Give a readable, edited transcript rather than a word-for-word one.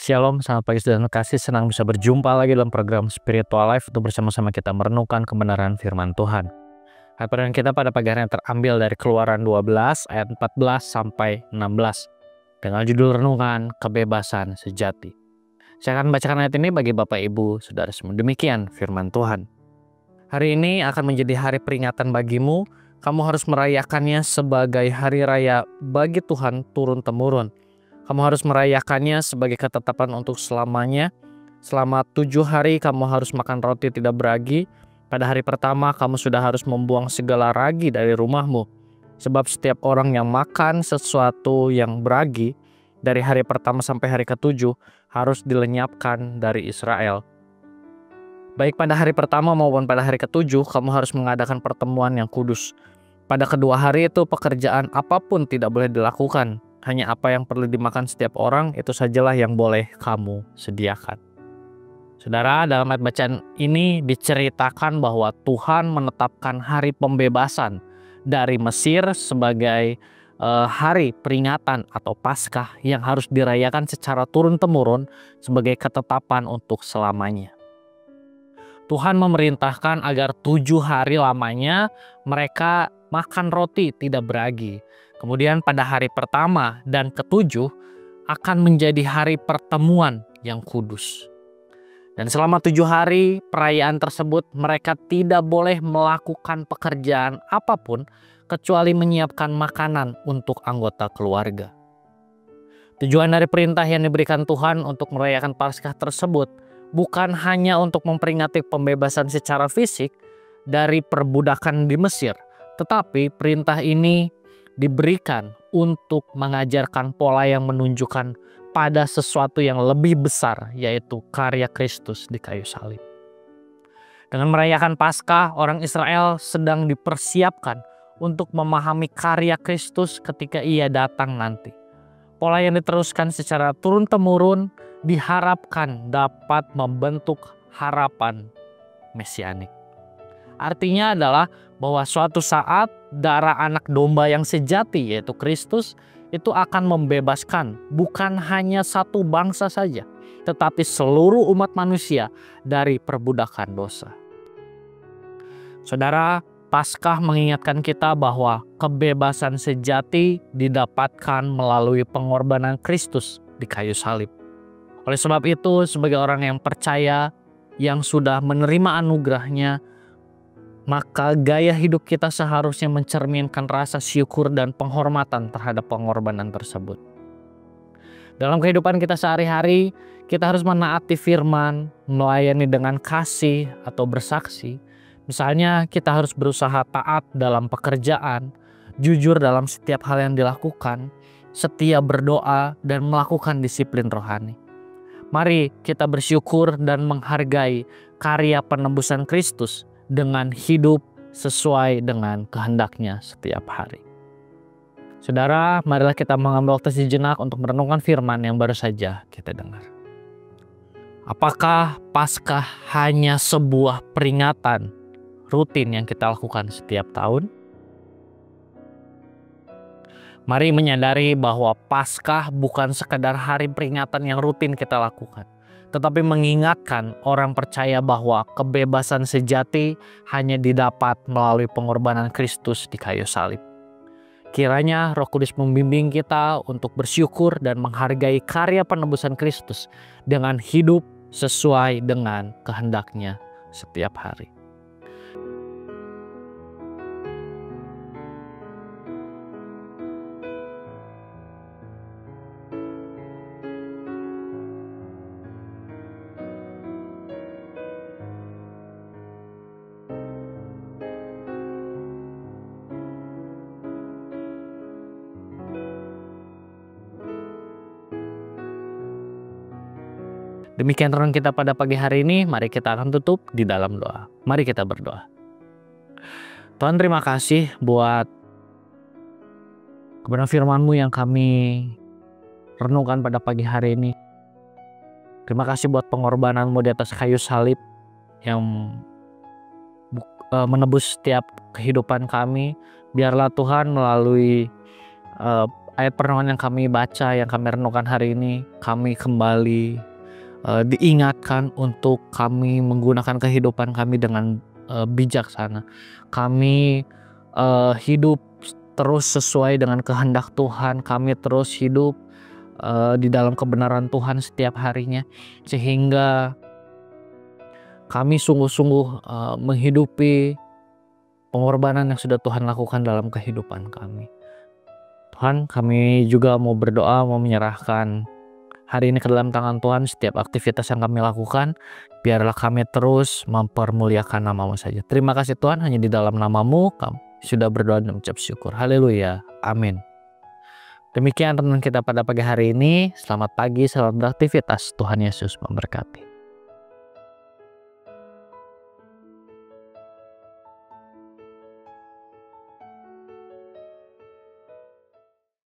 Shalom, selamat pagi saudara kasih. Senang bisa berjumpa lagi dalam program Spiritual Life untuk bersama-sama kita merenungkan kebenaran firman Tuhan. Ayat renungan kita pada pagi hari ini terambil dari Keluaran 12 ayat 14 sampai 16 dengan judul renungan kebebasan sejati. Saya akan membacakan ayat ini bagi Bapak Ibu Saudara semua. Demikian firman Tuhan. Hari ini akan menjadi hari peringatan bagimu. Kamu harus merayakannya sebagai hari raya bagi Tuhan turun-temurun. Kamu harus merayakannya sebagai ketetapan untuk selamanya. Selama 7 hari kamu harus makan roti tidak beragi. Pada hari pertama kamu sudah harus membuang segala ragi dari rumahmu. Sebab setiap orang yang makan sesuatu yang beragi dari hari pertama sampai hari ke-7 harus dilenyapkan dari Israel. Baik pada hari pertama maupun pada hari ke-7 kamu harus mengadakan pertemuan yang kudus. Pada kedua hari itu pekerjaan apapun tidak boleh dilakukan. Hanya apa yang perlu dimakan setiap orang itu sajalah yang boleh kamu sediakan. Saudara, dalam ayat bacaan ini diceritakan bahwa Tuhan menetapkan hari pembebasan dari Mesir sebagai hari peringatan atau Paskah yang harus dirayakan secara turun-temurun sebagai ketetapan untuk selamanya. Tuhan memerintahkan agar 7 hari lamanya mereka makan roti tidak beragi. Kemudian pada hari pertama dan ke-7 akan menjadi hari pertemuan yang kudus. Dan selama 7 hari perayaan tersebut mereka tidak boleh melakukan pekerjaan apapun kecuali menyiapkan makanan untuk anggota keluarga. Tujuan dari perintah yang diberikan Tuhan untuk merayakan Paskah tersebut bukan hanya untuk memperingati pembebasan secara fisik dari perbudakan di Mesir, tetapi perintah ini diberikan untuk mengajarkan pola yang menunjukkan pada sesuatu yang lebih besar, yaitu karya Kristus di kayu salib. Dengan merayakan Paskah, orang Israel sedang dipersiapkan untuk memahami karya Kristus ketika ia datang nanti. Pola yang diteruskan secara turun-temurun diharapkan dapat membentuk harapan mesianik. Artinya adalah bahwa suatu saat darah anak domba yang sejati yaitu Kristus itu akan membebaskan bukan hanya satu bangsa saja, tetapi seluruh umat manusia dari perbudakan dosa. Saudara, Paskah mengingatkan kita bahwa kebebasan sejati didapatkan melalui pengorbanan Kristus di kayu salib. Oleh sebab itu, sebagai orang yang percaya yang sudah menerima anugerahnya, maka gaya hidup kita seharusnya mencerminkan rasa syukur dan penghormatan terhadap pengorbanan tersebut. Dalam kehidupan kita sehari-hari, kita harus menaati firman, melayani dengan kasih atau bersaksi. Misalnya kita harus berusaha taat dalam pekerjaan, jujur dalam setiap hal yang dilakukan, setia berdoa, dan melakukan disiplin rohani. Mari kita bersyukur dan menghargai karya penebusan Kristus dengan hidup sesuai dengan kehendaknya setiap hari. Saudara, marilah kita mengambil waktu sejenak untuk merenungkan firman yang baru saja kita dengar. Apakah Paskah hanya sebuah peringatan rutin yang kita lakukan setiap tahun? Mari menyadari bahwa Paskah bukan sekadar hari peringatan yang rutin kita lakukan, tetapi mengingatkan orang percaya bahwa kebebasan sejati hanya didapat melalui pengorbanan Kristus di kayu salib. Kiranya Roh Kudus membimbing kita untuk bersyukur dan menghargai karya penebusan Kristus dengan hidup sesuai dengan kehendaknya setiap hari. Demikian renungan kita pada pagi hari ini. Mari kita akan tutup di dalam doa. Mari kita berdoa. Tuhan, terima kasih buat kebenaran firman-Mu yang kami renungkan pada pagi hari ini. Terima kasih buat pengorbanan-Mu di atas kayu salib yang menebus setiap kehidupan kami. Biarlah Tuhan melalui ayat perenungan yang kami baca, yang kami renungkan hari ini, kami kembali diingatkan untuk kami menggunakan kehidupan kami dengan bijaksana. Kami hidup terus sesuai dengan kehendak Tuhan. Kami terus hidup di dalam kebenaran Tuhan setiap harinya, sehingga kami sungguh-sungguh menghidupi pengorbanan yang sudah Tuhan lakukan dalam kehidupan kami. Tuhan, kami juga mau berdoa, mau menyerahkan hari ini ke dalam tangan Tuhan. Setiap aktivitas yang kami lakukan, biarlah kami terus mempermuliakan nama-Mu saja. Terima kasih Tuhan, hanya di dalam nama-Mu kami sudah berdoa dan mengucap syukur. Haleluya, amin. Demikian renungan kita pada pagi hari ini. Selamat pagi, selamat beraktivitas. Tuhan Yesus memberkati.